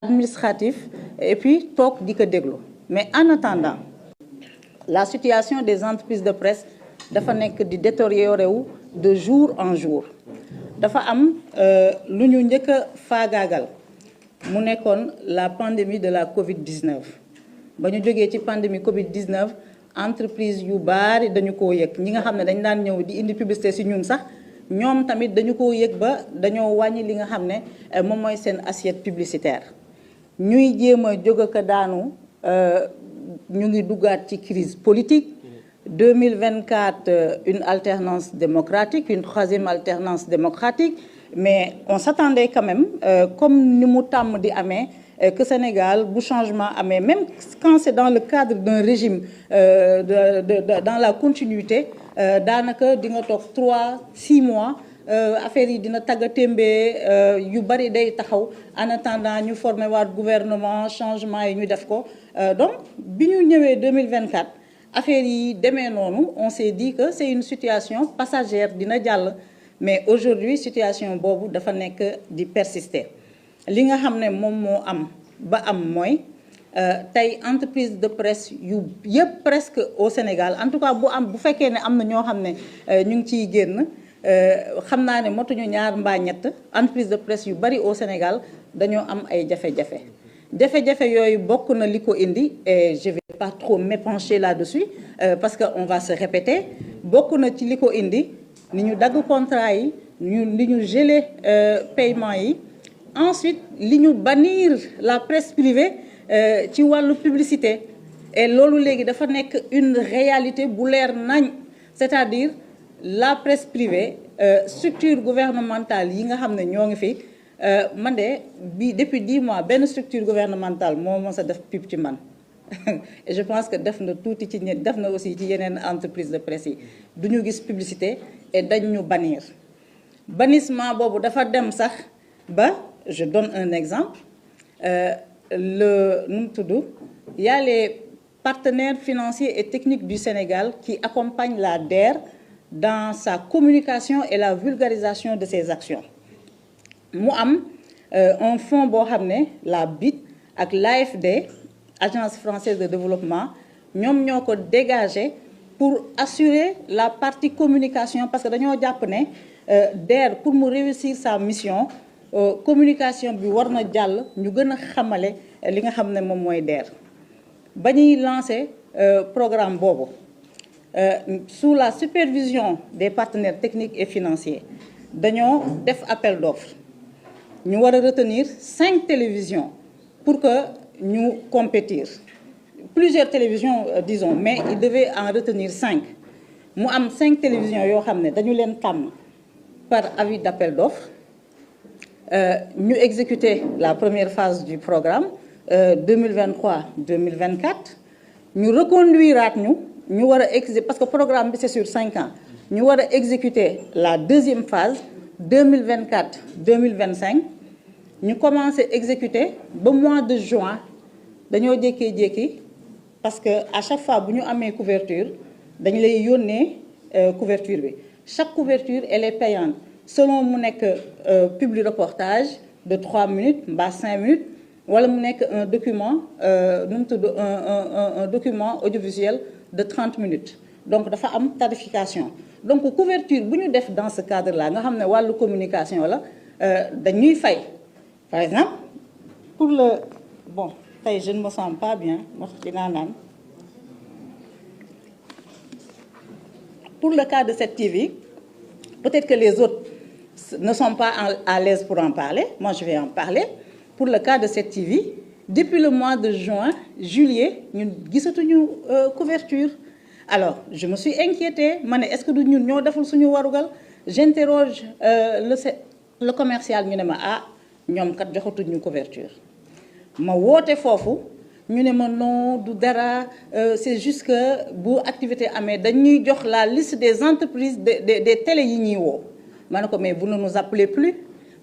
administratif et puis toog di ko déglu mais en attendant la situation des entreprises de presse dafa nekk di détériorer wu de jour en jour dafa am lu ñu njëkk a faagaagal mu nekkoon la pandémie de la Covid-19 ba ñu jógee ci pandémie Covid-19 entreprise yu bari dañu koo yëg ñi nga xam ne dañ daan ñëw di indi publicité ci ñun sax ñoom tamit dañu koo yëg ba dañoo wàññi li nga xam ne moom mooy seen assiette publicitaire ñuy jéem a jóg ak daanu ñu ngi duggaat ci crise politique 2024 une alternance démocratique une troisième alternance démocratique mais on s'attendait quand même comme ni mu tàmm di amee que Sénégal bu changement amee même quand c'est dans le cadre d'un régime dans la continuité daanaka di nga toog 3-6 mois affaire yi dina tagga témbee yu bari day taxaw en attendant ñu former waat gouvernement changement yi ñu def ko donc bi ñu ñëwee 2024 affaire yi demee noonu on s'est dit que c'est une situation passagère dina jàll mais aujourd'hui situation boobu dafa nekk di persister li nga xam ne moom moo am ba am mooy tey entreprise de presse yu yëpp presque au Sénégal en tout cas bu fekkee ne am na ñoo xam ne ñu ngi ciy génn xam naa ne motuñu ñaar mbaa ñett entreprise de presse yu bari au Sénégal dañoo am ay jafe-jafe yooyu bokk na li ko indi et je vais pas trop m'épancher là-dessus parce que on va se répéter bokk na ci li ko indi ni ñu dagg contrat yi li ñu gelé paiement yi ensuite li ñu bannir la presse privée ci wàllu publicité et loolu léegi dafa nekk une réalité bu leer nañ c'est-à-dire la presse privée structure gouvernementale yi nga xam ne ñoo ngi fi man de depuis 10 mois benn structure gouvernementale moo mos a def pub ci man et je pense que def na tuuti ci def na aussi ci yeneen entreprise de presse yi du ñu gis publicité et dañ ñu bannir bannissement boobu dafa dem sax ba je donne un exemple nu mu tudd y a les partenaires financiers et techniques du Sénégal qui accompagnent la DER dans sa communication et la vulgarisation de ses actions mu am un fonds boo xam ne la BIT ak l'AFD Agence française de développement ñoom ñoo ko dégagé pour assurer la partie communication parce que dañoo jàpp ne DER pour mu réussir sa mission communication bi war na jàll ñu gën a xamale li nga xam ne moom mooy DER ba ñuy lancer programme boobu sous la supervision des partenaires techniques et financiers dañoo def appel d'offres ñu war a retenir 5 télévisions pour que ñu compétir plusieurs télévisions disons mais il devait en retenir 5 mu am 5 télévisions yoo xam ne dañu leen tànn par avis d'appel d'offres ñu exécuter la première phase du programme 2023-2024 ñu reconduiraat ñu war a parce que programme bi c'est sur 5 ans ñu war a exécuter la deuxième phase 2024-2025 ñu commencé exécuter ba mois de juin dañoo jékkee-jékki parce que à chaque fois bu ñu amee couverture dañ lay yónnee couverture bi chaque couverture elle est payante selon mu nekk publi reportage de 3 minutes mbaa 5 minutes wala mu nekk un document nu mu tudd un document audiovisuel de 30 minutes donc dafa am tarification donc couverture bu ñu def dans ce cadre là nga xam ne wàllu communication la dañuy fay par exemple pour le bon tey je ne me sens pas bien wax dinaa naan pour le cas de cette TV peut-être que les autres ne sont pas à l'aise pour en parler moi je vais en parler pour le cas de cette TV depuis le mois de juin juillet ñun gisatuñu couverture alors je me suis inquiétée ma ne est-ce que du ñun ñoo deful suñu warugal j'interroge le commercial ñu ne ma ñoom kat joxatuñu couverture ma woote foofu ñu ne ma non du dara c'est juste que bu activité amee dañuy jox la liste des entreprises des télé yi ñuy woo ma ne ko mais vous ne nous appelez plus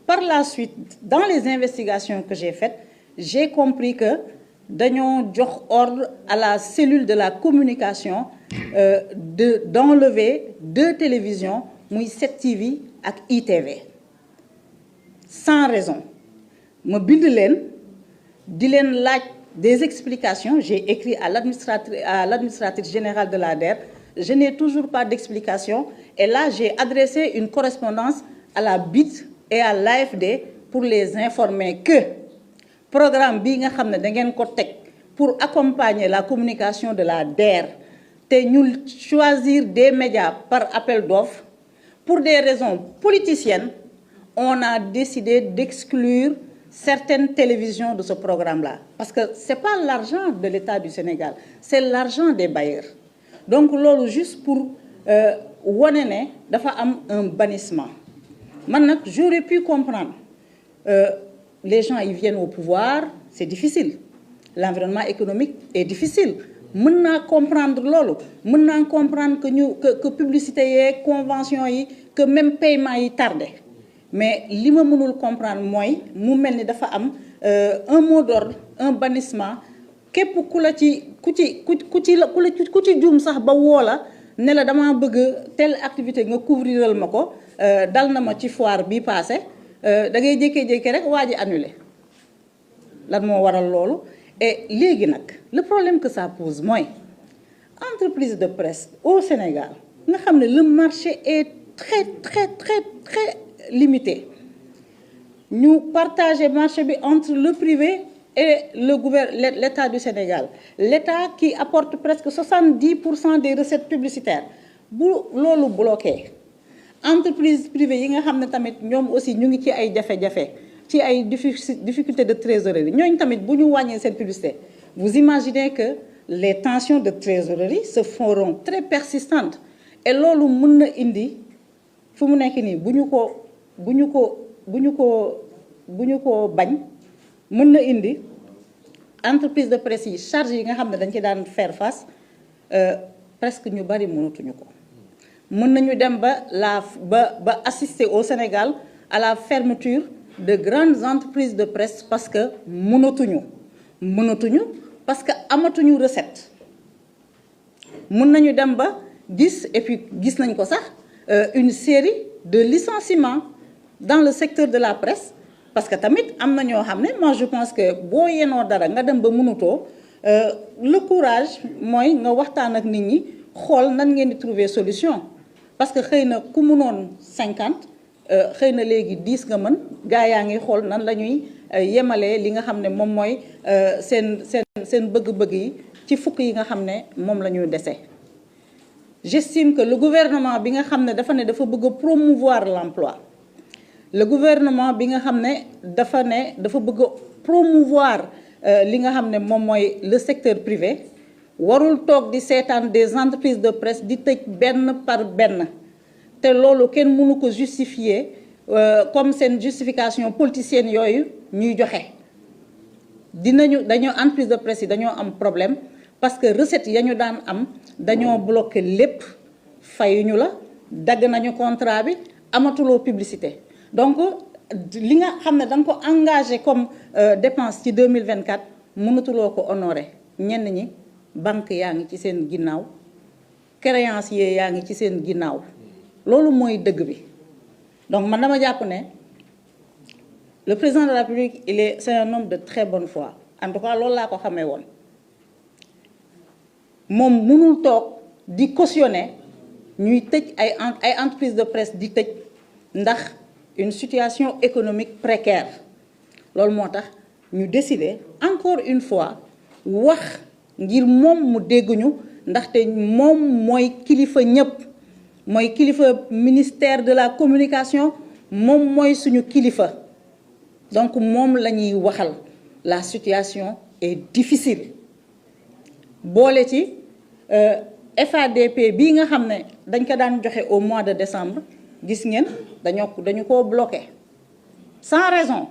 par la suite dans les investigations que j'ai faites j'ai compris que dañoo jox ordre à la cellule de la communication d'enlever 2 télévisions muy 7TV ak ITV sans raison ma bind leen di leen laaj des explications. J'ai écrit à l'administratrice générale de l'ADER. Je n'ai toujours pas d'explication. Et là, j'ai adressé une correspondance à la BIT et à l'AFD pour les informer que programme bi nga xam ne da ngeen ko teg pour accompagner la communication de la DER te ñu choisir des médias par appel d'offres pour des raisons politiciennes, on a décidé d'exclure certaines télévisions de ce programme-là. Parce que ce n'est pas l'argent de l'État du Sénégal, c'est l'argent des bailleurs. Donc, c'est juste pour wane ne dafa am un bannissement. Maintenant, j'aurais pu comprendre. Les gens, ils viennent au pouvoir, c'est difficile. L'environnement économique est difficile. Mën naa comprendre loolu mën naa comprendre que publicité yi convention yi que même paiement yi tardé mais li ma mënul comprendre mooy mu mel ni dafa am un mot d'ordre un bannissement képp ku ci juum sax ba woo la ne la dama bëgg telle activité nga couvriral ma ko dal na ma ci foire bi passé da ngay jékkee-jékkee rek waa ji annulé lan moo waral loolu. Et léegi nag le problème que ça pose mooy entreprise de presse au Sénégal nga xam ne le marché est très limité ñu partager marché bi entre le privé et l'État du Sénégal l'État qui apporte presque 70% des recettes publicitaires bu loolu bloqué entreprise privée yi nga xam ne tamit ñoom aussi ñu ngi ci ay jafe-jafe ci ay difficultés de trésorerie ñooñu tamit bu ñu wàññee seen publicité vous imaginez que les tensions de trésorerie se feront très persistantes et loolu mën na indi fu mu nekk nii bu ñu ko bañ mën na indi entreprise de presse yi charge yi nga xam ne dañ ci daan faire face presque ñu bari mënatuñu ko mën nañu dem ba assister au Sénégal à la fermeture de grandes entreprises de presse parce que mënatuñu parce que amatuñu recette mën nañu dem ba gis et puis gis nañ ko sax une série de licenciements dans le secteur de la presse parce que tamit am na ñoo xam ne moi je pense que boo yenoo dara nga dem ba mënutoo le courage mooy nga waxtaan ak nit ñi xool nan ngeen di trouver solution parce que xëy na ku mënoon 50 xëy na léegi 10 nga mën gaa yaa ngi xool nan la ñuy yemalee li nga xam ne moom mooy seen bëgg-bëgg yi ci fukk yi nga xam ne moom la ñu dese. J'estime que le gouvernement bi nga xam ne dafa bëgg a promouvoir l'emploi le gouvernement bi nga xam ne dafa bëgg a promouvoir li nga xam ne moom mooy le secteur privé warul toog di seetaan des entreprises de presse di tëj benn par benn te loolu kenn mënu ko justifier comme seen justification politicienne yooyu ñuy joxe dañoo entreprise de presse yi dañoo am problème parce que recettes ya ñu daan am dañoo bloqué lépp fayuñu la dagg nañu contrat bi amatuloo publicité donc li nga xam ne da nga ko engagé comme dépense ci 2024 mënatuloo ko honorer ñenn ñi banque yaa ngi ci seen ginnaaw créancier yaa ngi ci seen ginnaaw loolu mooy dëgg bi donc man dama jàpp ne le président de la République c'est un homme de très bonne foi en tout cas loolu laa ko xamee woon moom mënul toog di cautionner ñuy tëj ay entreprise de presse di tëj ndax une situation économique précaire loolu moo tax ñu décider encore une fois wax ngir moom mu dégguñu ndaxte moom mooy kilifa ñëpp mooy kilifa ministère de la communication moom mooy suñu kilifa donc moom la ñuy waxal la situation est difficile boole ci FADP bii nga xam ne dañ ko daan joxe au mois de décembre gis ngeen dañu ko bloqué sans raison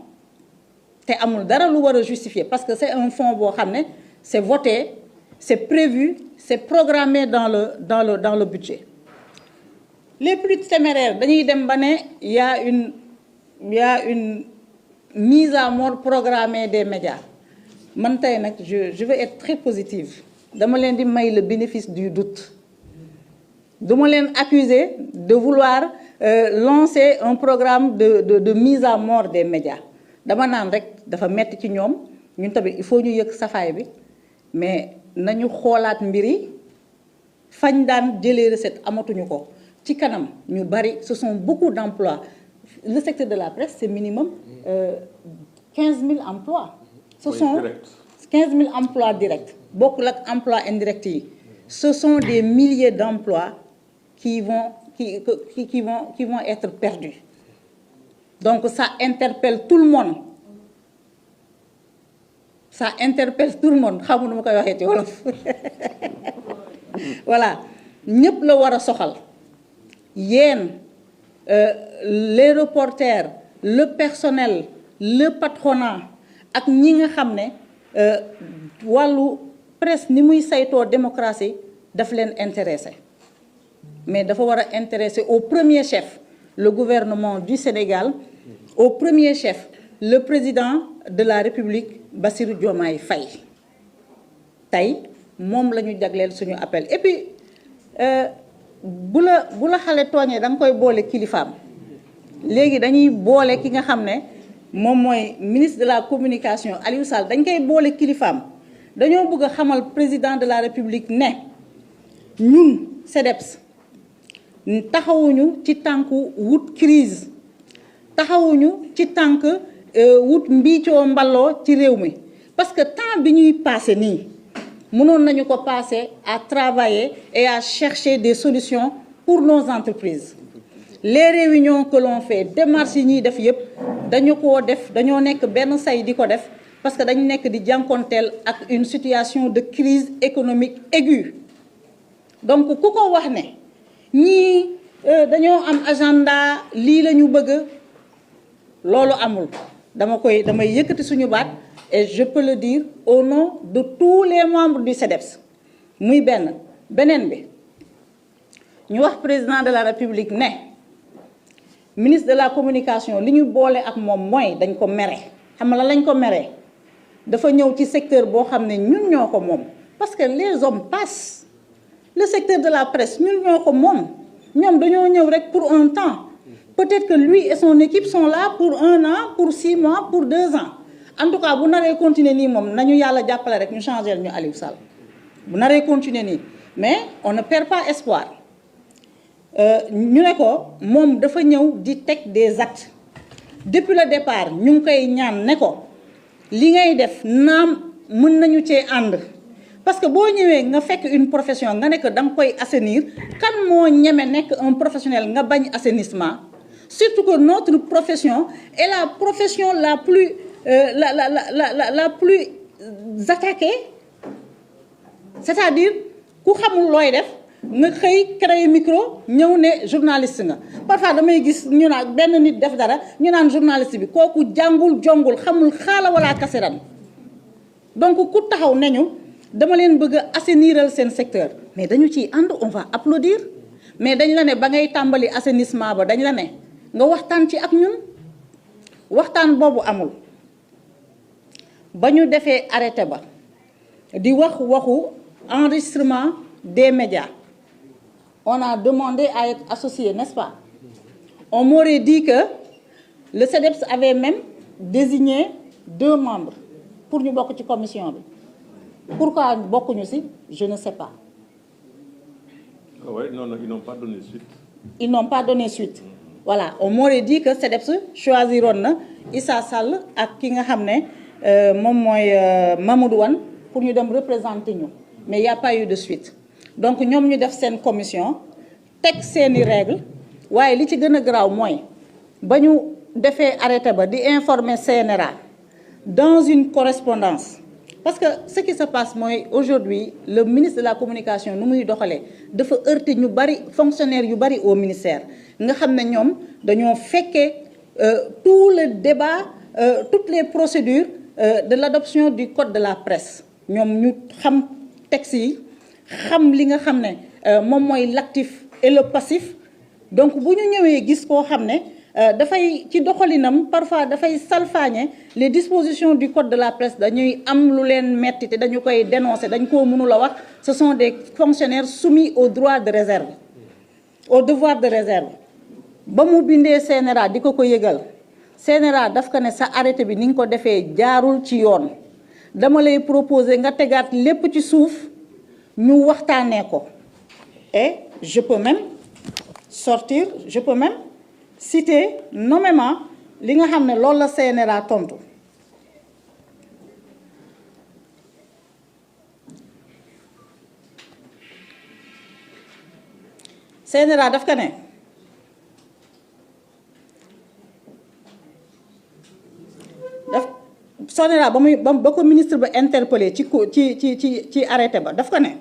te amul dara lu war a justifier parce que c'est un fonds boo xam ne c'est voté c'est prévu c'est programmé dans le budget les plus téméraires dañuy dem ba ne y a une mise à mort programmée des médias man tey nag je veux être très positive dama leen di may le bénéfice du doute duma leen accuser de vouloir lancer un programme de mise à mort des médias dama naan rek dafa metti ci ñoom ñun tamit il faut ñu yëg safaay bi mais nañu xoolaat mbir yi fañ daan jëlee recette amatuñu ko ci kanam ñu bari ce sont beaucoup d'emplois le secteur de la presse c'est minimum 15 000 emplois ce sont 15 000 emplois directs bokkul ak emplois indirects yi ce sont des milliers d'emplois qui vont être perdus donc ça interpelle tout le monde xamu nu ma koy waxee ci wolof voilà ñëpp la war a soxal yéen les reporters le personnel le patronat ak ñi nga xam ne wàllu presse ni muy saytoo démocratie daf leen intéressé mais dafa war a intéresser au premier chef le gouvernement du Sénégal au premier chef le président de la République Bassirou Diomaye Faye tey moom la ñu jagleel suñu appel et puis bu la xale tooñee da nga koy boole kilifaam léegi dañuy boole ki nga xam ne moom mooy ministre de la communication Aliou Sall dañ koy boole kilifaam dañoo bëgg a xamal président de la République ne ñun CDEPS taxawuñu ci tànku wut crise taxawuñu ci tànk wut mbiicoo mballoo ci réew mi parce que temps bi ñuy passé nii mënoon nañu ko passer à travailler et à chercher des solutions pour nos entreprises les réunions que l'on fait démarches yi ñuy def yëpp dañoo nekk benn say di ko def parce que dañu nekk di jànkonteel ak une situation de crise économique aiguë donc ku ko wax ne ñii dañoo am agenda lii la ñu bëgg loolu amul damay yëkkati suñu baat et je peux le dire au nom de tous les membres du CDEPS muy beneen bi ñu wax président de la République ne ministre de la communication li ñu boole ak moom mooy dañ ko mere xam nga la lañ ko meree dafa ñëw ci secteur boo xam ne ñun ñoo ko moom parce que les hommes passent le secteur de la presse ñun ñoo ko moom ñoom dañoo ñëw rek pour un temps peut-être que lui et son équipe sont là pour 1 an pour 6 mois pour 2 ans en tout cas bu naree continuer nii moom nañu yàlla jàppale rek ñu changer ñu Aliou Sall bu naree continuer nii mais on ne perd pas espoir ñu ne ko moom dafa ñëw di teg des actes depuis le départ ñu ngi koy ñaan ne ko li ngay def naam mën nañu cee ànd parce que boo ñëwee nga fekk une profession nga ne que da nga koy assainir kan moo ñeme nekk un professionnel nga bañ assainissement surtout que notre profession est la profession la plus la plus attaquée c'est-à-dire ku xamul looy def nga xëy créer micro ñëw ne journaliste nga parfois damay gis ñu naan benn nit def dara ñu naan journaliste bi kooku jàngul jongul xamul xaala wala kasiran donc ku taxaw nañu dama leen bëgg a assainiral seen secteur mais dañu ciy ànd on va applaudir mais dañ la ne ba ngay tàmbali assainissement ba dañ la ne nga waxtaan ci ak ñun waxtaan boobu amul ba ñu defee arrêté ba di waxu enregistrement des médias on a demandé à être associé, n'est-ce pas? On m'aurait dit que le CDEPS avait même désigné 2 membres pour ñu bokk ci commission bi pourquoi bokkuñu ci je ne sais pas. Ah ouais, non, ils n'ont pas donné suite. Ils n'ont pas donné suite. Voilà, on m'aurait dit que CDEPS choisiroon na Issa Sall ak ki nga xam ne moom mooy Mamadou Wane pour ñu dem représenter ñu mais il y a pas eu de suite. Donc ñoom ñu def seen commission teg seeni règles waaye li ci gën a garaaw mooy ba ñu defee arrêté ba di informer CNRA dans une correspondance parce que ce qui se passe mooy aujourd'hui le ministre de la communication nu muy doxalee dafa heurter ñu bari fonctionnaires yu bari au ministère nga xam ne ñoom dañoo fekkee tout le débat toutes les procédures de l'adoption du code de la presse ñoom ñu xam texte yi xam li nga xam ne moom mooy l'actif et le passif donc bu ñu ñëwee gis koo xam ne dafay ci doxalinam parfois dafay salfaañe les dispositions du code de la presse dañuy am lu leen metti te dañu koy dénoncer dañ koo mënul a wax ce sont des fonctionnaires soumis au droit de réserve au devoir de réserve ba mu bindee CNRA di ko yëgal CNRA daf ko ne sa arrêté bi ni nga ko defee jaarul ci yoon dama lay proposer nga tegaat lépp ci suuf ñu waxtaanee ko et je peux même citer nommément li nga xam ne loolu la CNRA tontu. CNRA daf ko ne CNRA ba ko ministre ba interpellé ci arrêté ba daf ko ne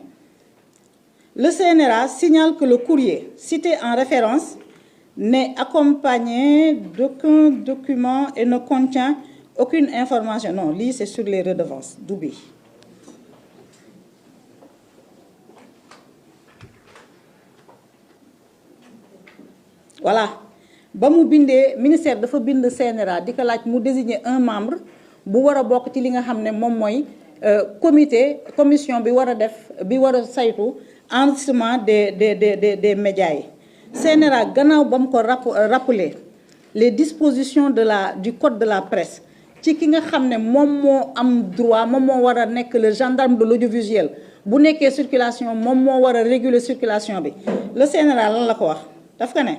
le CNRA signale que le courrier cité en référence n'est accompagné d'aucun document et ne contient aucune information. Non, lii c'est sur les redevances du bi voilà ba mu bindee ministère dafa bind CNRA di ko laaj mu désigner un membre bu war a bokk ci li nga xam ne moom mooy commission bi war a saytu enregistrement des médias yi. CNRA gannaaw ba mu ko rappeler les dispositions du code de la presse ci ki nga xam ne moom moo am droit moom moo war a nekk le gendarme de l'audiovisuel bu nekkee circulation moom moo war a réguler circulation bi le CNRA lan la ko wax daf ko ne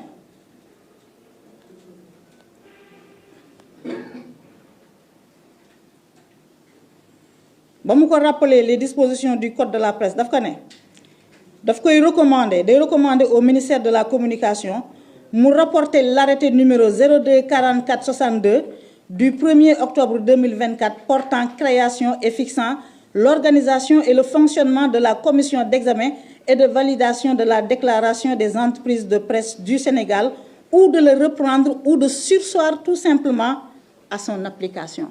ba mu ko rappeler les dispositions du code de la presse daf ko ne daf koy recommander au ministère de la communication mu rapporter l'arrêté numéro 02 44 62 du 1er octobre 2024 portant création et fixant l'organisation et le fonctionnement de la commission d'examen et de validation de la déclaration des entreprises de presse du Sénégal ou de le reprendre ou de surseoir tout simplement à son application.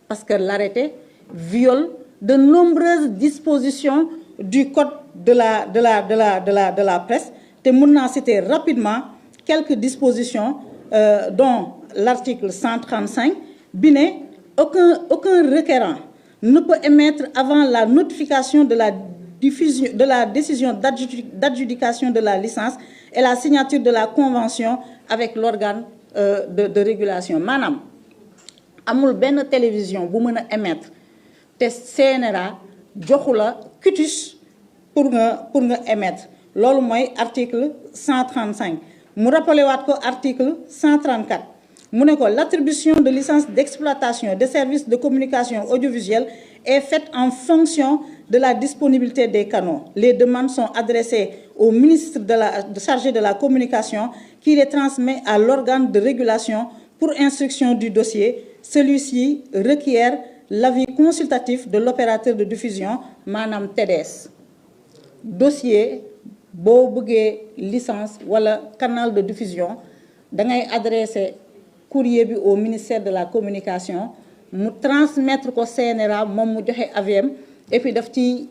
Parce que l'arrêté viole de nombreuses dispositions du code de la presse. te mën naa citer rapidement quelques dispositions dont l'article 135 bi ne aucun requérant ne peut émettre avant la notification de la décision d'adjudication de la licence et la signature de la convention avec l'organe de régulation. Maanaam amul benn télévision bu mën a émettre te CNRA joxu la quitus pour nga émettre loolu mooy article 135 mu rappelé waat ko article 134 mu ne ko l'attribution de licence d'exploitation des services de communication audiovisuelle est faite en fonction de la disponibilité des canaux. Les demandes sont adressées au ministre chargé de la communication qui les transmet à l'organe de régulation pour instruction du dossier. Celui-ci requiert l'avis consultatif de l'opérateur de diffusion maanaam TDS. Dossier boo bëggee licence wala canal de diffusion da ngay adresser courrier bi au ministère de la communication mu transmettre ko CNRA moom mu joxe avis et puis daf ci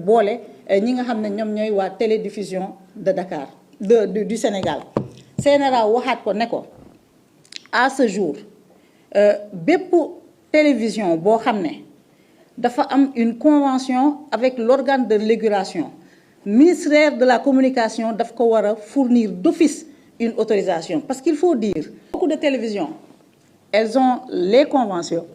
boole ñi nga xam ne ñoom ñooy waa télédiffusion de Dakar du Sénégal. CNRA waxaat ko ne ko à ce jour bépp télévision boo xam ne dafa am une convention avec l'organe de régulation ministère de la communication daf ko war a fournir d'office une autorisation. Parce qu'il faut dire, beaucoup de télévisions, elles ont les conventions,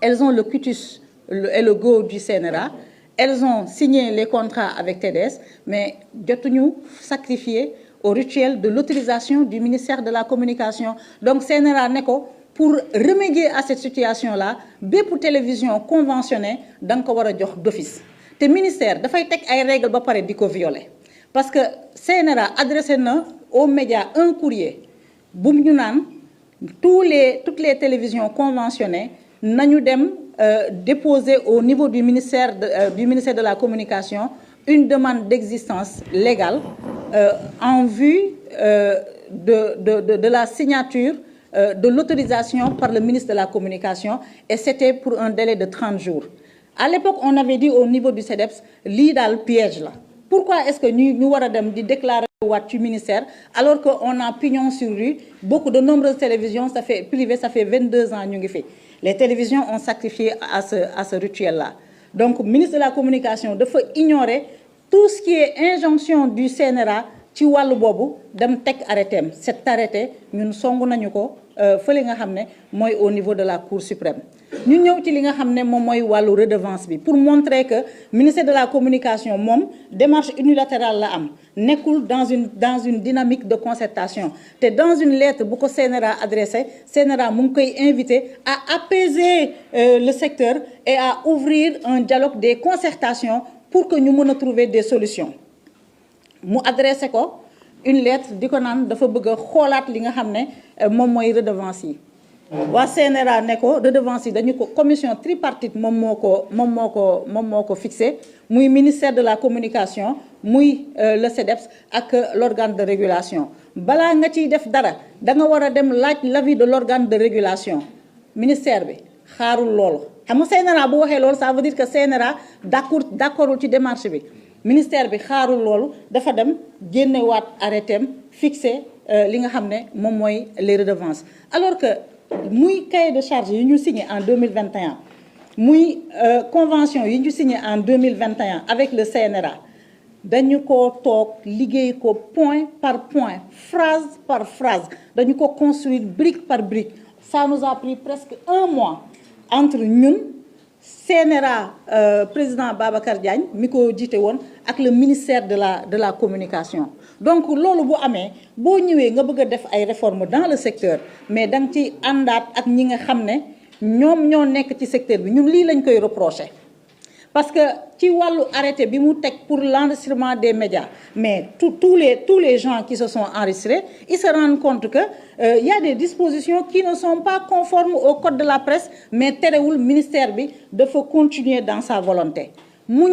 elles ont le quitus et le go du CNRA, elles ont signé les contrats avec TDS, mais jotuñu sacrifié au rituel de l'autorisation du ministère de la communication. Donc CNRA ne ko pour remédier à cette situation-là bépp télévision conventionnée da nga ko war a jox d'office te ministère dafay teg ay règles ba pare di ko violer. Parce que CNRA adressé na aux médias un courrier bu ñu naan toutes les télévisions conventionnées nañu dem déposer au niveau du ministère de la communication une demande d'existence légale en vue de la signature de l'autorisation par le ministre de la communication, et c'était pour un délai de 30 jours. À l'époque, on avait dit au niveau du CEDEPS lii daal piège la. Pourquoi est-ce que ñu war a dem di déclarer waat ci ministère alors que on a pignon sur rue? Beaucoup de nombreuses télévisions ça fait 22 ans ñu ngi fi. Les télévisions ont sacrifié à ce rituel-là. Donc ministre de la communication dafa ignorer tout ce qui est injonction du CNRA ci wàllu boobu dem teg arrêté am cet arrêté ñun songu nañu ko fële nga xam ne mooy au niveau de la Cour suprême. ñu ñëw ci li nga xam ne moom mooy wàllu redevance bi pour montrer que ministère de la communication moom démarche unilatérale la am nekkul dans une dynamique de concertation te dans une lettre bu ko CNRA adressé CNRA mu ngi koy invité à apaiser le secteur et à ouvrir un dialogue des concertations pour que ñu mën a trouver des solutions mu adressé ko une lettre di ko naan dafa bëgg a xoolaat li nga xam ne moom mooy redevance yi waa CNRA ne ko redevance yi dañu ko commission tripartite moom moo ko fixé muy ministère de la communication muy le CEDEPS ak l'organe de régulation balaa nga ciy def dara da nga war a dem laaj l'avis de l'organe de régulation ministère bi xaarul loolu xam nga CNRA bu waxee loolu ça veut dire que CNRA d'accordul ci démarche bi ministère bi xaarul loolu dafa dem génnewaat arrêtéem fixé li nga xam ne moom mooy les redevances alors que muy cahier de charge yi ñu signé en 2021 muy convention yi ñu signé en 2021 avec le CNRA dañu ko toog liggéey ko point par point phrase par phrase dañu ko construire brique par brique ça nous a pris presque 1 mois entre ñun CNRA président Babacar Diagne mi ko jiite woon ak le ministère de la communication donc loolu bu amee boo ñëwee nga bëgg a def ay réformes dans le secteur mais da nga ci àndaat ak ñi nga xam ne ñoom ñoo nekk ci secteur bi ñun lii lañ koy reprocher parce que ci wàllu arrêté bi mu teg pour l'enregistrement des médias mais tous les gens qui se sont enregistrés ils se rendent compte que y a des dispositions qui ne sont pas conformes au code de la presse mais terewul ministère bi dafa continuer dans sa volonté mu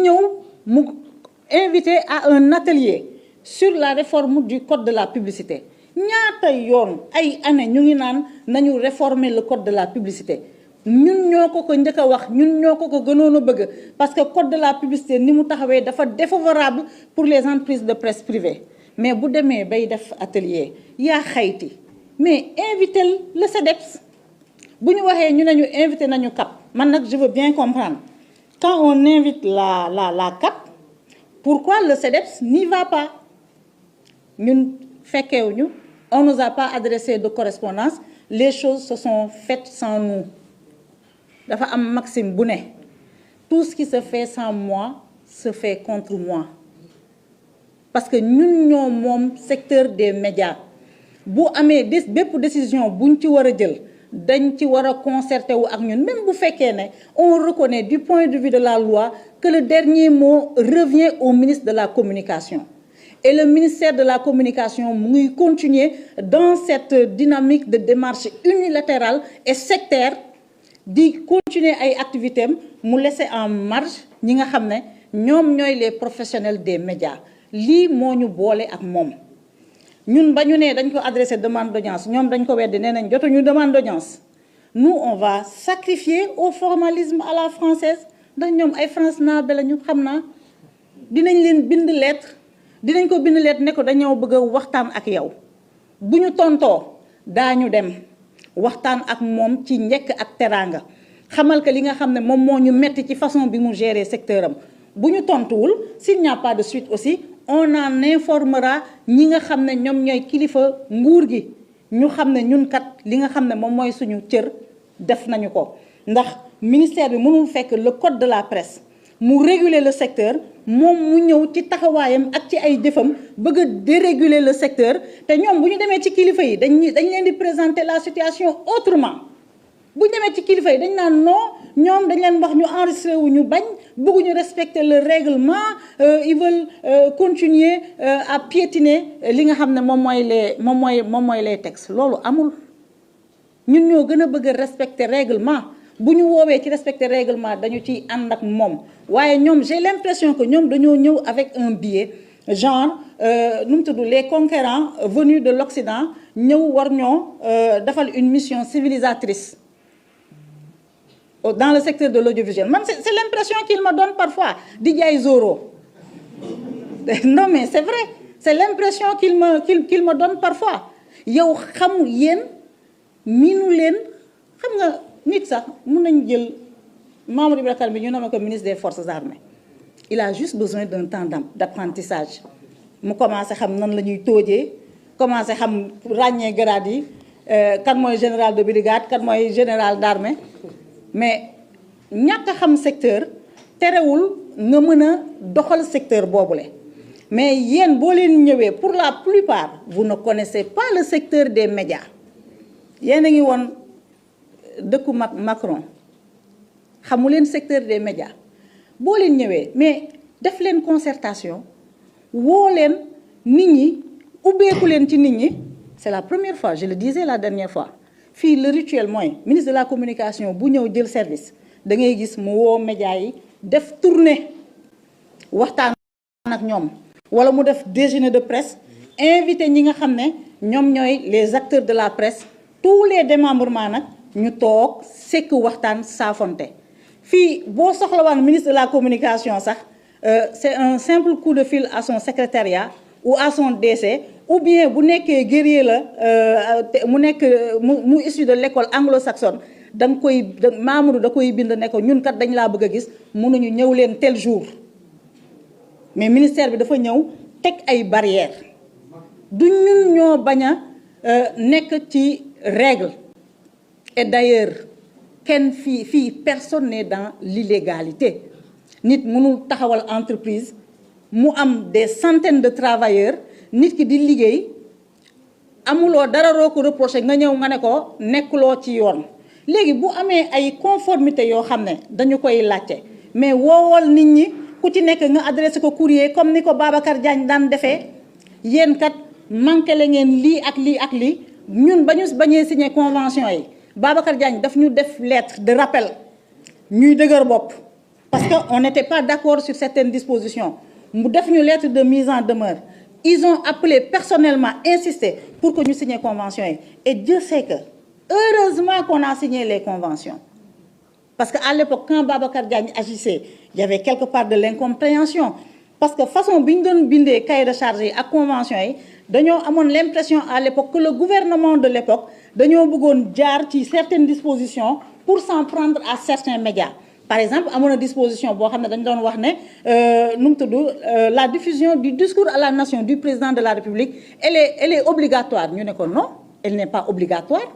invité à un atelier sur la réforme du code de la publicité ñaata yoon ay année ñu ngi naan nañu réformer le code de la publicité ñun ñoo ko njëkk a wax ñun ñoo ko gënoon a bëgg parce que code de la publicité ni mu taxawee dafa défavorable pour les entreprises de presse privée mais bu demee bay def atelier yaa xayti mais invité le CEDEPS bu ñu waxee ñu ne ñu invité nañu CAP man nag je veux bien comprendre quand on invite la CAP pourquoi le CEDEPS n'y va pas ñun fekkewuñu on nous a pas adressé de correspondance les choses se sont faites sans nous dafa am maxime bu ne tout ce qui se fait sans moi se fait contre moi parce que ñun ñoo moom secteur des médias bu amee bépp décision buñ ci war a jël dañ ci war a concerté wu ak ñun même bu fekkee ne on reconnaît du point de vue de la loi que le dernier mot revient au ministre de la communication et le ministère de la communication mu ngi continuer dans cette dynamique de démarche unilatérale et sectaire di continuer ay activités am mu laisser en marge ñi nga xam ne ñoom ñooy les professionnels des médias lii moo ñu boole ak moom ñun ba ñu nee dañ ko adressé demande d'audience ñoom dañ ko weddi nee nañ jotuñu demande d'audience nous on va sacrifier au formalisme à la française ndax ñoom ay France naabe lañu xam naa dinañ leen bind lettre dinañ ko bind lettre ne ko dañoo bëgg a waxtaan ak yow bu ñu tontoo daañu dem waxtaan ak moom ci njëkk ak teraanga xamal que li nga xam ne moom moo ñu metti ci façon bi mu gérer secteur am bu ñu tontuwul s'il n'y a pas de suite aussi on en informera ñi nga xam ne ñoom ñooy kilifa nguur gi ñu xam ne ñun kat li nga xam ne moom mooy suñu cër def nañu ko ndax ministère bi mënul fekk le code de la presse mu réguler le secteur moom mu ñëw ci taxawaayam ak ci ay jëfam bëgg a déréguler le secteur te ñoom bu ñu demee ci kilifa yi dañ leen di présenter la situation autrement bu ñu demee ci kilifa yi dañ naan non ñoom dañ leen wax ñu enregistré wu ñu bañ bëgguñu respecter le règlement ils veulent continuer à piétiner li nga xam ne moom mooy les textes loolu amul ñun ñoo gën a bëgg a respecter règlement bu ñu woowee ci respecter règlement dañu ciy ànd ak moom waaye ñoom j'ai l'impression que ñoom dañoo ñëw avec un biais genre nu mu tudd les conquérants venus de l'Occident ñëw war ñoo defal une mission civilisatrice dans le secteur de l'audiovisuel man c'est l'impression qu'il me donne parfois di jaay Zorro non mais c'est vrai c'est l'impression qu'il me donne parfois yow xam yéen miinu leen xam nga nit sax mun nañu jël Mamadou Ibra Kane bi ñu nommé ko ministre des forces armées il a juste besoin d'un temps d'apprentissage mu commencé xam nan la ñuy toojee commencé xam ràññee grade yi kan mooy général de brigade kan mooy général d'armée mais ñàkk a xam secteur terewul nga mën a doxal secteur boobule. mais yéen boo leen ñëwee pour la plupart vous ne connaissez pas le secteur des médias yéen a ngi woon dëkku Macron xamu leen secteur des médias boo leen ñëwee mais def leen concertation woo leen nit ñi ubbeeku leen ci nit ñi c'est la première fois je le disais la dernière fois fii le rituel mooy ministre de la communication bu ñëw jël service da ngay gis mu woo médias yi def tournée waxtaan ak ñoom wala mu def déjeuner de presse invité ñi nga xam ne ñoom ñooy les acteurs de la presse tous les démembrements nag ñu toog sekk waxtaan saafonte fii boo soxlawaan ministre de la communication sax c'est un simple coup de fil à son secrétariat ou à son DC ou bien bu nekkee guerrier la mu nekk mu issu de l'école anglo-saxonne da nga koy Mamadou da koy bind ne ko ñun kat dañ laa bëgg a gis mënuñu ñëw leen tel jour mais ministère bi dafa ñëw teg ay barrières du ñun ñoo bañ a nekk ci règle et d'ailleurs kenn fii personne n'est dans l'illégalité nit mënul taxawal entreprise mu am des centaines de travailleurs nit ki di liggéey amuloo dara roo ko reproché nga ñëw nga ne ko nekkuloo ci yoon léegi bu amee ay conformité yoo xam ne dañu koy laajte mais woowal nit ñi ku ci nekk nga adressé ko courrier comme ni ko Babacar Diagne daan defee yéen kat manqué la ngeen lii ak lii ak lii ñun ba ñu bañee signé convention yi Babacar Diagne daf ñu def lettre de rappel ñuy dëgër bopp parce que on n'était pas d'accord sur certaines dispositions mu def ñu lettre de mise en demeure ils ont appelé personnellement insisté pour que ñu signé convention yi et Dieu sait que heureusement qu'on a signé les conventions parce que à l'époque quand Babacar Diagne agissait il y avait quelque part de l'incompréhension parce que façon bi ñu doon bindee cahier de charge yi ak convention yi dañoo amoon l'impression à l'époque que le gouvernement de l'époque dañoo bëggoon jaar ci certaines dispositions pour s'en prendre à certains médias par exemple amoon na disposition boo xam ne dañu doon wax ne nu mu tudd la diffusion du discours à la nation du président de la République elle est obligatoire ñu ne ko non elle n'est pas obligatoire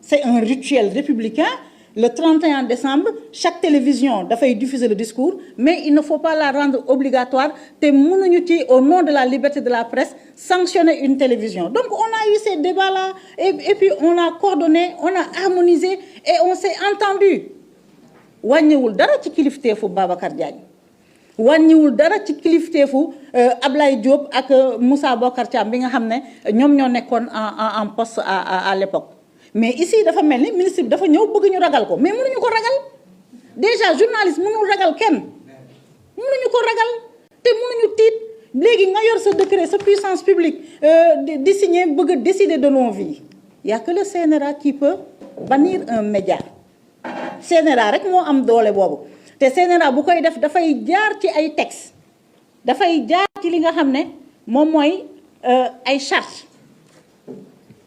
c'est un rituel républicain le 31 décembre chaque télévision dafay diffuser le discours mais il ne faut pas la rendre obligatoire te mënuñu ci au nom de la liberté de la presse sanctionner une télévision donc on a eu ces débats là et puis on a coordonné on a harmonisé et on s'est entendu wàññiwul dara ci kilifteefu Babacar Diagne wàññiwul dara ci kilifteefu Ablaye Diop ak Moussa Bokar Thiam bi nga xam ne ñoom ñoo nekkoon en poste à l'époque mais ici dafa mel ni ministre bi dafa ñëw bëgg ñu ragal ko mais mënuñu ko ragal déjà journaliste mënul ragal kenn mënuñu ko ragal te mënuñu tiit léegi nga yor sa décret sa puissance publique di signer bëgg a décider de nos vies il y a que le CNRA qui peut bannir un média CNRA rek moo am doole boobu te CNRA bu koy def dafay jaar ci ay textes dafay jaar ci li nga xam ne moom mooy ay chartes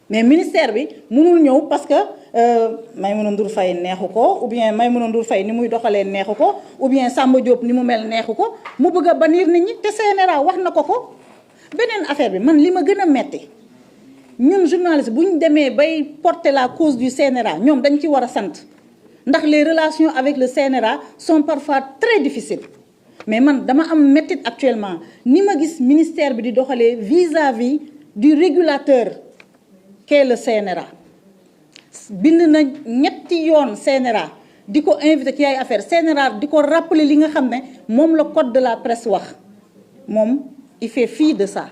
mais ministère bi mënul ñëw parce que Maïmouna Ndour Faye neexu ko ou bien Maïmouna Ndour Faye ni muy doxalee neexu ko ou bien Samba Diop ni mu mel neexu ko mu bëgg a bannir nit ñi te CNRA wax na ko beneen affaire bi man li ma gën a metti ñun journaliste bu ñu demee bay porter la cause du CNRA ñoom dañ ci war a sant ndax les relations avec le CNRA sont parfois très difficiles mais man dama am mettit actuellement ni ma gis ministère bi di doxalee vis-à-vis du régulateur qu'est le CNRA bind na ñetti yoon CNRA di ko invité ci ay affaire CNRA di ko rappeler li nga xam ne moom la code de la presse wax moom il fait fi de ça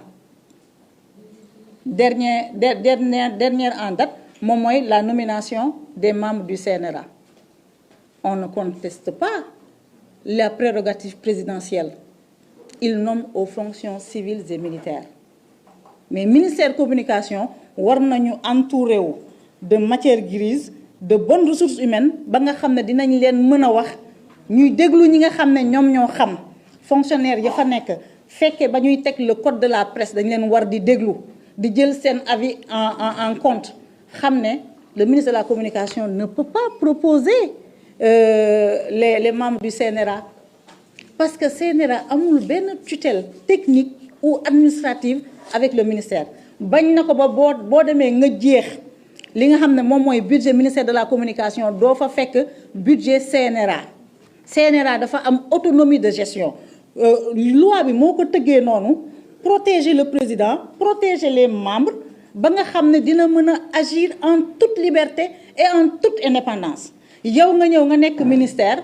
dernière en date moom mooy la nomination des membres du CNRA on ne conteste pas la prérogative présidentielle il nomme aux fonctions civiles et militaires mais ministère communication war nañu entouré wu de matière grise de bonnes ressources humaines ba nga xam ne dinañ leen mën a wax ñuy déglu ñi nga xam ne ñoom ñoo xam fonctionnaire ya fa nekk fekkee ba ñuy teg le code de la presse dañ leen war di déglu di jël seen avis en compte xam ne le ministre de la communication ne peut pas proposer les membres du CNRA parce que CNRA amul benn tutelle technique ou administrative avec le ministère bañ na ko ba boo demee nga jeex li nga xam ne moom mooy budget ministère de la communication doo fa fekk budget CNRA dafa am autonomie de gestion loi bi moo ko tëggee noonu protéger le président protéger les membres ba nga xam ne dina mën a agir en toute liberté et en toute indépendance yow nga ñëw nga nekk ministère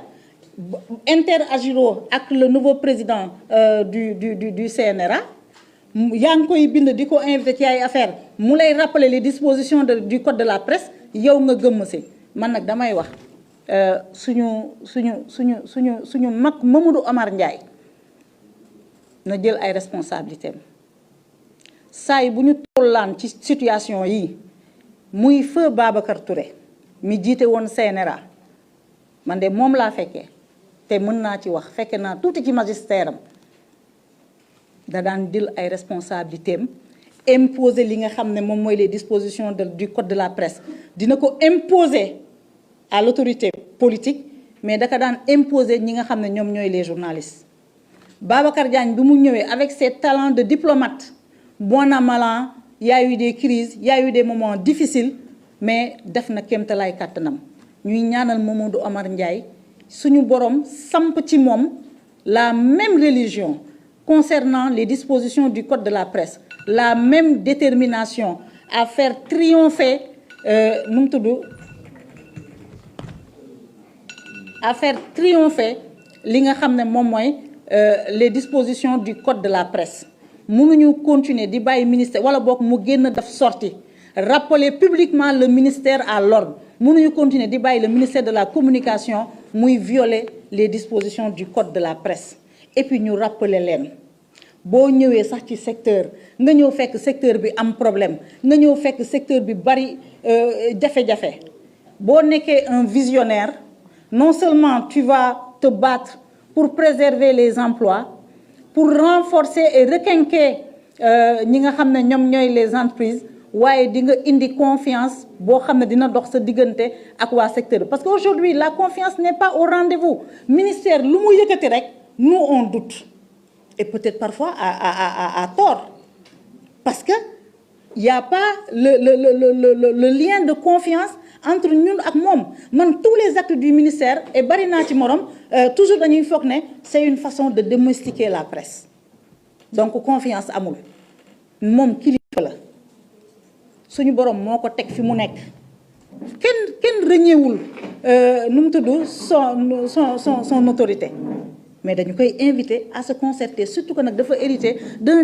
interagiroo ak le nouveau président du CNRA yaa ngi koy bind di ko invité ci ay affaire mu lay rappeler les dispositions du code de la presse yow nga gëmm si man nag damay wax suñu mag Mamadou Omar Ndiaye na jël ay responsabilités saa yi bu ñu tollaan ci situation yi muy feu Babacar Touré mi jiite woon CNRA man de moom laa fekkee te mën naa ci wax fekke naa tuuti ci magistère am da daan jël ay responsabilités am imposer li nga xam ne moom mooy les dispositions du code de la presse dina ko imposer à l'autorité politique mais daka daan imposer ñi nga xam ne ñoom ñooy les journalistes Babacar Diagne bi mu ñëwee avec ses talents de diplomate bon an mal an y a eu des crises y a eu des moments difficiles mais def na kéemtalaay kàttanam ñuy ñaanal Mamadou Omar Ndiaye suñu borom samp ci moom la même religion concernant les dispositions du code de la presse la même détermination à faire triompher nu mu tudd à faire triompher li nga xam ne moom mooy les dispositions du code de la presse mënuñu continuer di bàyyi ministère wala boog mu génn def sortie rappeler publiquement le ministère à l'ordre mënuñu continuer di bàyyi le ministère de la communication muy violer les dispositions du code de la presse et puis ñu rappeler leen boo ñëwee sax ci secteur nga ñëw fekk secteur bi am problème nga ñëw fekk secteur bi bari jafe-jafe boo nekkee un visionnaire non seulement tu vas te battre pour préserver les emplois pour renforcer et requinquer ñi nga xam ne ñoom ñooy les entreprises waaye di nga indi confiance boo xam ne dina dox sa diggante ak waa secteur parce que aujourd'hui la confiance n'est pas au rendez-vous ministère lu mu yëkkati rek nous on doute et peut-être parfois à tort parce que y a pas le lien de confiance entre ñun ak moom man tous les actes du ministère et bari naa ci morom toujours dañuy foog ne c'est une façon de domestiquer la presse donc confiance amul moom kilifa la suñu borom moo ko teg fi mu nekk kenn rëññewul nu mu tudd son autorité mais dañu koy inviter à se concerter surtout que nag dafa hériter d'un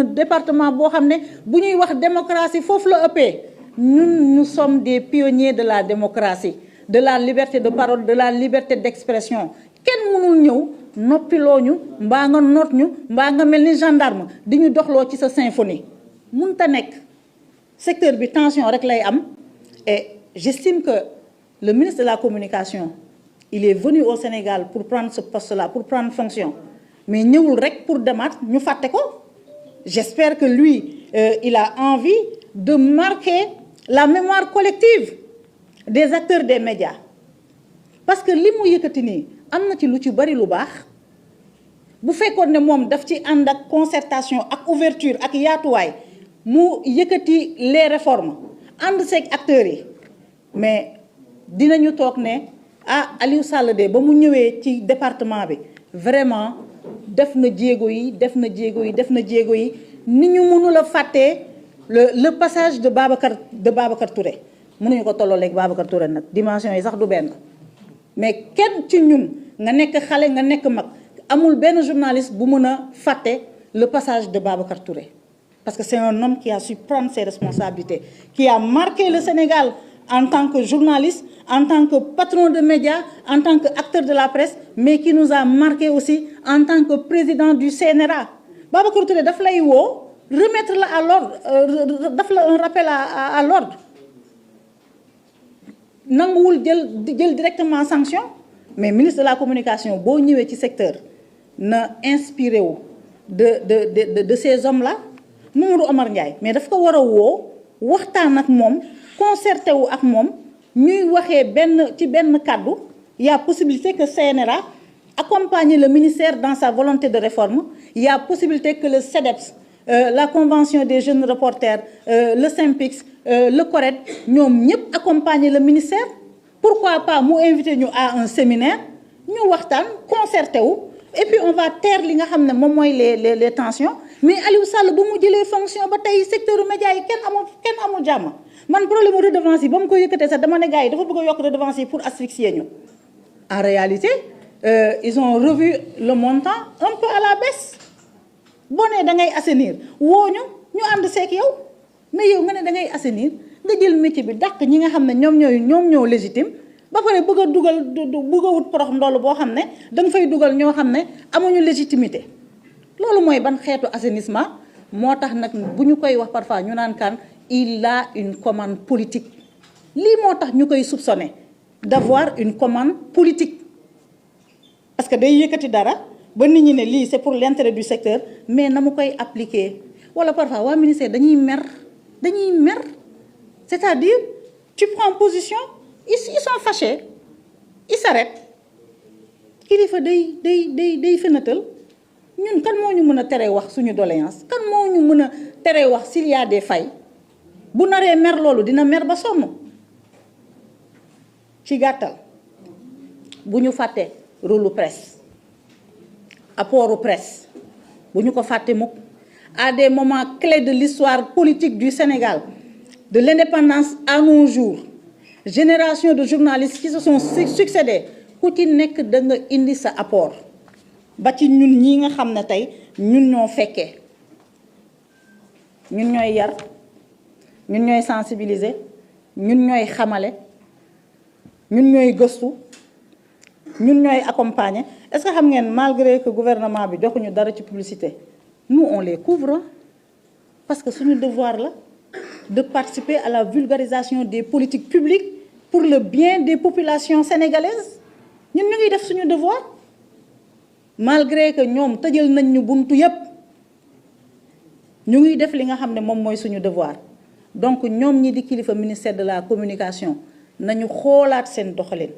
département boo xam ne bu ñuy wax démocratie foofu la ëppee ñun nous sommes des pionniers de la démocratie de la liberté de parole de la liberté d'expression kenn mënul ñëw noppiloo ñu mbaa nga noot ñu mbaa nga mel ni gendarme di ñu doxloo ci sa symphonie mënta nekk secteur bi tension rek lay am et j'estime que le ministre de la communication il est venu au Sénégal pour prendre ce poste-là pour prendre fonction mais ñëwul rek pour demaat ñu fàtte ko j'espère que lui il a envie de marquer la mémoire collective des acteurs des médias parce que li mu yëkkati nii am na ci lu ci bari lu baax bu fekkoon ne moom daf ci ànd ak concertation ak ouverture ak yaatuwaay mu yëkkati les réformes ànd seeg acteurs yi mais dinañu toog ne Aliou Sall de ba mu ñëwee ci département bi vraiment def na jéego yi ni ñu mënul a fàttee le passage de Babacar Touré mënuñu ko tolloo léegi Babacar Touré nag dimension yi sax du benn mais kenn ci ñun nga nekk xale nga nekk mag amul benn journaliste bu mën a fàtte le passage de Babacar Touré parce que c'est un homme qui a su prendre ses responsabilités qui a marqué le Sénégal en tant que journaliste en tant que patron de médias en tant que acteur de la presse mais qui nous a marqué aussi en tant que président du CNRA Babacar Touré daf lay woo remettre la à l'ordre daf la un rappel à l'ordre nanguwul jël directement sanction mais ministre de la communication boo ñëwee ci secteur na inspiré wu de ces hommes là Mamadou Omar Ndiaye mais daf ko war a woo waxtaan ak moom concerté wu ak moom ñuy waxee ci benn kàddu y a possibilité que CNRA accompagner le ministère dans sa volonté de réforme, il y a possibilité que le CEDEPS, la Convention des jeunes reporters, le SYNPICS, le CORED, ñoom ñëpp accompagner le ministère. Pourquoi pas mu inviter ñu à un séminaire ñu waxtaan concerté wu et puis on va taire li nga xam ne moom mooy les tensions. Mais Aliou Sall bu mu jëlee fonction ba tey secteur média yi kenn amul jàmm man problème redevance yi ba mu ko yëkkatee sax dama ne gars yi dafa bëgg a yokk redevance yi pour asphyxier ñu. En réalité ils ont revu le montant un peu à la baisse boo nee da ngay assainir woo ñu ànd seek yow mais yow nga ne da ngay assainir nga jël métier bi dàq ñi nga xam ne ñoom ñoo légitime ba pare bëgg a dugal bëgg a wut porox ndoll boo xam ne da nga fay dugal ñoo xam ne amuñu légitimité. loolu mooy ban xeetu assainissement moo tax nag bu ñu koy wax parfois ñu naan kan il a une commande politique lii moo tax ñu koy soupçonner d'avoir une commande politique parce que day yëkkati dara ba nit ñi ne lii c'est pour l'intérêt du secteur mais na mu koy appliquer wala parfois waa ministère dañuy mer c'est-à-dire tu prends position ils sont fâchés ils s'arrêtent kilifa day fenatal ñun kan moo ñu mën a teree wax suñu doléance kan moo ñu mën a teree wax s'il y a des failles bu naree mer loolu dina mer ba sonn ci gàttal bu ñu fàtte rôle presse apportu presse bu ñu ko fàtte mukk à des moments clés de l'histoire politique du Sénégal de l'indépendance à nos jours génération de journalistes qui se sont succédés ku ci nekk da nga indi sa apport ba ci ñun ñi nga xam ne tey ñun ñoo fekkee ñun ñooy yar ñun ñooy sensibiliser ñun ñooy xamale ñun ñooy gëstu ñun ñooy accompagner est-ce que xam ngeen malgré que gouvernement bi joxuñu dara ci publicité nous on les couvre parce que suñu devoir la de participer à la vulgarisation des politiques publiques pour le bien des populations sénégalaises ñun ñu ngi def suñu devoir malgré que ñoom tëjal nañ ñu buntu yépp ñu ngi def li nga xam ne moom mooy suñu devoir donc ñoom ñi di kilifa ministère de la communication nañu xoolaat seen doxalin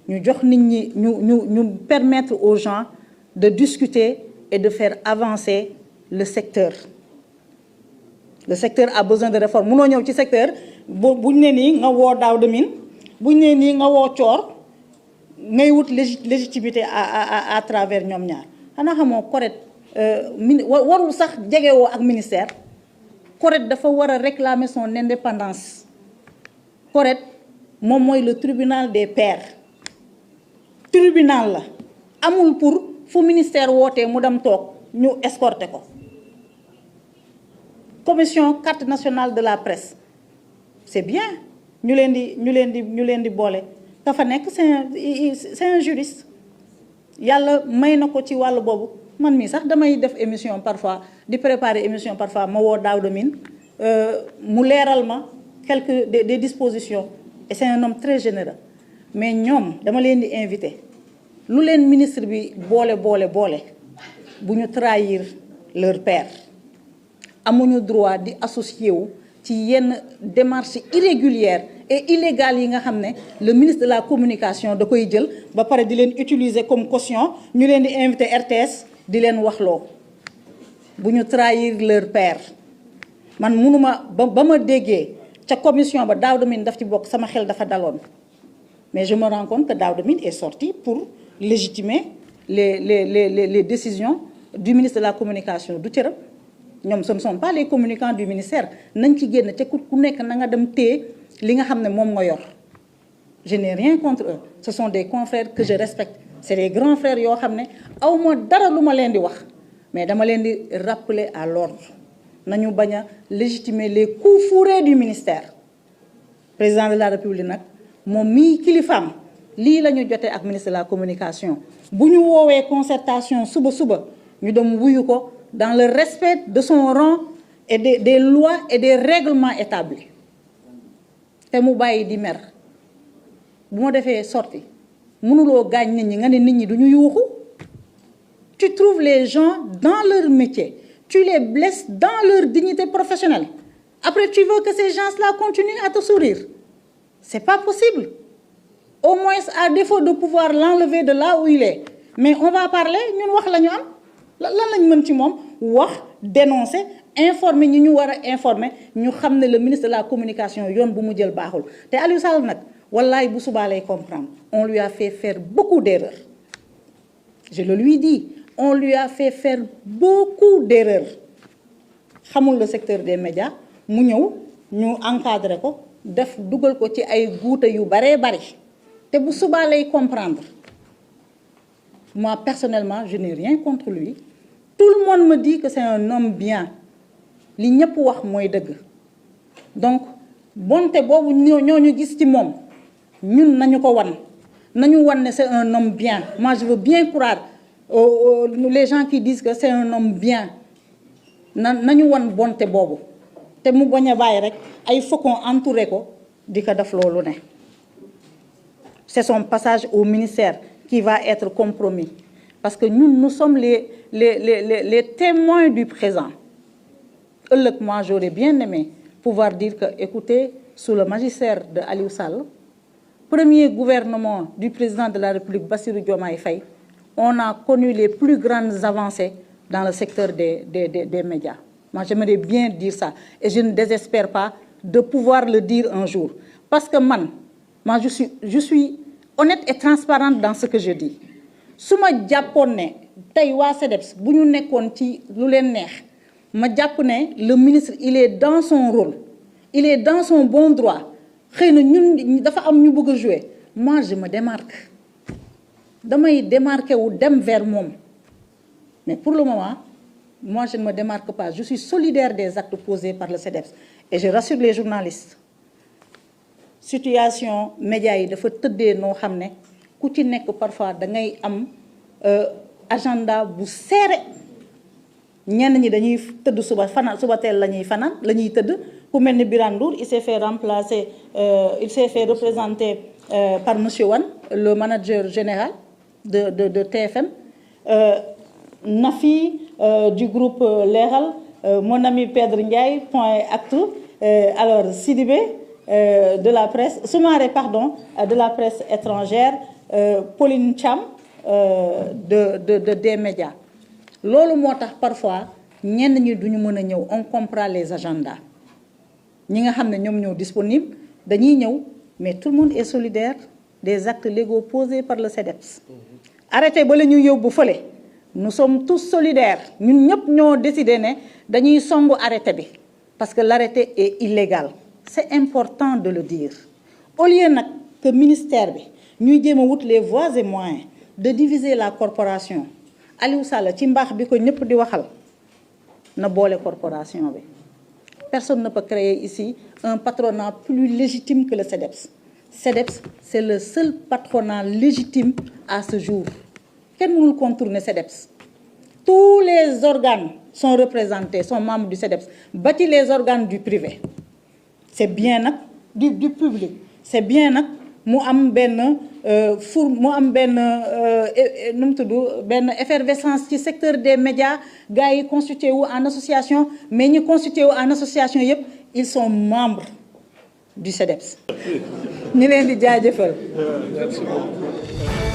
ñu jox nit ñi ñu permettre aux gens de discuter et de faire avancer le secteur. Le secteur a besoin de réforme munoo ñëw ci secteur buñ ne nii nga woo Daouda Mine buñ ne nii nga woo Thior ngay wut légitimité à travers ñoom ñaar xanaa xamoo CORED warul sax jegewoo ak ministère CORED dafa war a réclamer son indépendance CORED moom mooy le tribunal des pairs tribunal la amul pour fu ministère wootee mu dem toog ñu escorter ko commission carte nationale de la presse c'est bien ñu leen di boole ka fa nekk c'est un juriste yàlla may na ko ci wàllu boobu man mii sax damay def émission parfois di préparer émission parfois ma woo Daouda Mine mu leeral ma quelques des dispositions et c'est un homme très généreux mais ñoom dama leen di inviter lu leen ministre bi boole bu ñu trahir leur père amuñu droit di associer wu ci yenn démarche irrégulière et illégale yi nga xam ne le ministre de la communication da koy jël ba pare di leen utiliser comme caution ñu leen di inviter RTS di leen waxloo bu ñu trahir leur père man mënuma ba ma déggee ca commission ba Daouda Mine daf ci bokk sama xel dafa daloon mais je me rends compte que Daouda Mine est sorti pour légitimer les décisions du ministre de la communication du cëram ñoom ce ne sont pas les communicants du ministère nañ ci génn te ku nekk na nga dem téye li nga xam ne moom nga yor je n'ai rien contre eux ce sont des confrères que je respecte c'est des grands frères yoo xam ne aw ma dara lu ma leen di wax mais dama leen di rappeler à l'ordre nañu bañ a légitimer les coups fourrés du ministère président de la République nag moom mii kilifaam lii la ñu jotee ak ministre de la communication bu ñu woowee concertation suba ñu dem wuyu ko dans le respect de son rang et des lois et des règlements établis te mu bàyyi di mer bu ma defee sorti mënuloo gaañ nit ñi nga ne nit ñi du ñu yuuxu tu trouves les gens dans leur métier tu les blesses dans leur dignité professionnelle après tu veux que ces gens-là continuent à te sourire c'est pas possible au moins à défaut de pouvoir l'enlever de là où il est mais on va parler ñun wax la ñu am lan lañ mën ci moom wax dénoncer informer ñi ñu war a informer ñu xam ne le ministre de la communication yoon bu mu jël baaxul te Aliou Sall nag wallaay bu subaa lay comprendre on lui a fait faire beaucoup d'erreurs je le lui dis on lui a fait faire beaucoup d'erreurs xamul le secteur des médias mu ñëw ñu encadrer ko def dugal ko ci ay guute yu baree bari te bu subaa lay comprendre moi personnellement je n'ai rien contre lui tout le monde me dit que c'est un homme bien li ñëpp wax mooy dëgg donc bonte boobu ñooñu gis ci moom ñun nañu ko wan nañu wan ne c'est un homme bien moi je veux bien croire les gens qui disent que c'est un homme bien nañu wan bonte boobu te mu bañ a bàyyi rek ay faucons entouré ko di ko def loolu ne c'est son passage au ministère qui va être compromis parce que nous sommes les témoins du présent. Moi, j'aurais bien aimé pouvoir dire que, écoutez, sous le magistère de Aliou Sall, premier gouvernement du président de la République, Bassirou Diomaye Faye, on a connu les plus grandes avancées dans le secteur des médias. Moi, j'aimerais bien dire ça. Et je ne désespère pas de pouvoir le dire un jour. Parce que moi je suis honnête et transparente dans ce que je dis. su ma jàppoon ne tey waa CDEPS bu ñu nekkoon ci lu leen neex ma jàpp ne le ministre il est dans son rôle il est dans son bon droit xëy na ñun dafa am ñu bëgg a jouer moi je me démarque damay démarqué wu dem vers moom mais pour le moment moi je ne me démarque pas je suis solidaire des actes posés par le CDEPS et je rassure les journalistes situation médias yi dafa tëddee noo xam ne ku ci nekk parfois da ngay am agenda bu serré ñenn ñi dañuy tëdd suba teel la ñuy fanaan la ñuy tëdd ku mel ni Birane Ndour il s'est fait remplacer il s'est fait représenter par monsieur Wane le manager général de TFM Nafi du groupe Leral mon ami Pedre Ndiaye point actu alors Sidibé de la presse Soumaré pardon de la presse étrangère Pauline Thiam des médias loolu moo tax parfois ñenn ñi duñu mën a ñëw on comprend les agendas ñi nga xam ne ñoom ñoo disponible dañuy ñëw mais tout le monde est solidaire des actes légaux posés par le CDEPS. arrêté ba la ñuy yóbbu fële nous sommes tous solidaires ñun ñëpp ñoo décidé ne dañuy songu arrêté bi parce que l'arrêté est illégal c'est important de le dire au lieu nag que ministère bi ñuy jéem a wut les voies et moyens de diviser la corporation Aliou Sall ci mbaax bi ko ñëpp di waxal na boole corporation bi personne ne peut créer ici un patronat plus légitime que le CDEPS. CDEPS c'est le seul patronat légitime à ce jour kenn mënul contourner CDEPS tous les organes sont représentés sont membres du CDEPS ba ci les organes du privé c'est bien nag du public c'est bien nag mu am benn mu am benn nu mu tudd benn effervescence ci secteur des médias gars yi constitué wu en association mais ñu constitué wu en association yëpp ils sont membres du CDEPS. ñu leen di jaajëfal. Merci beaucoup.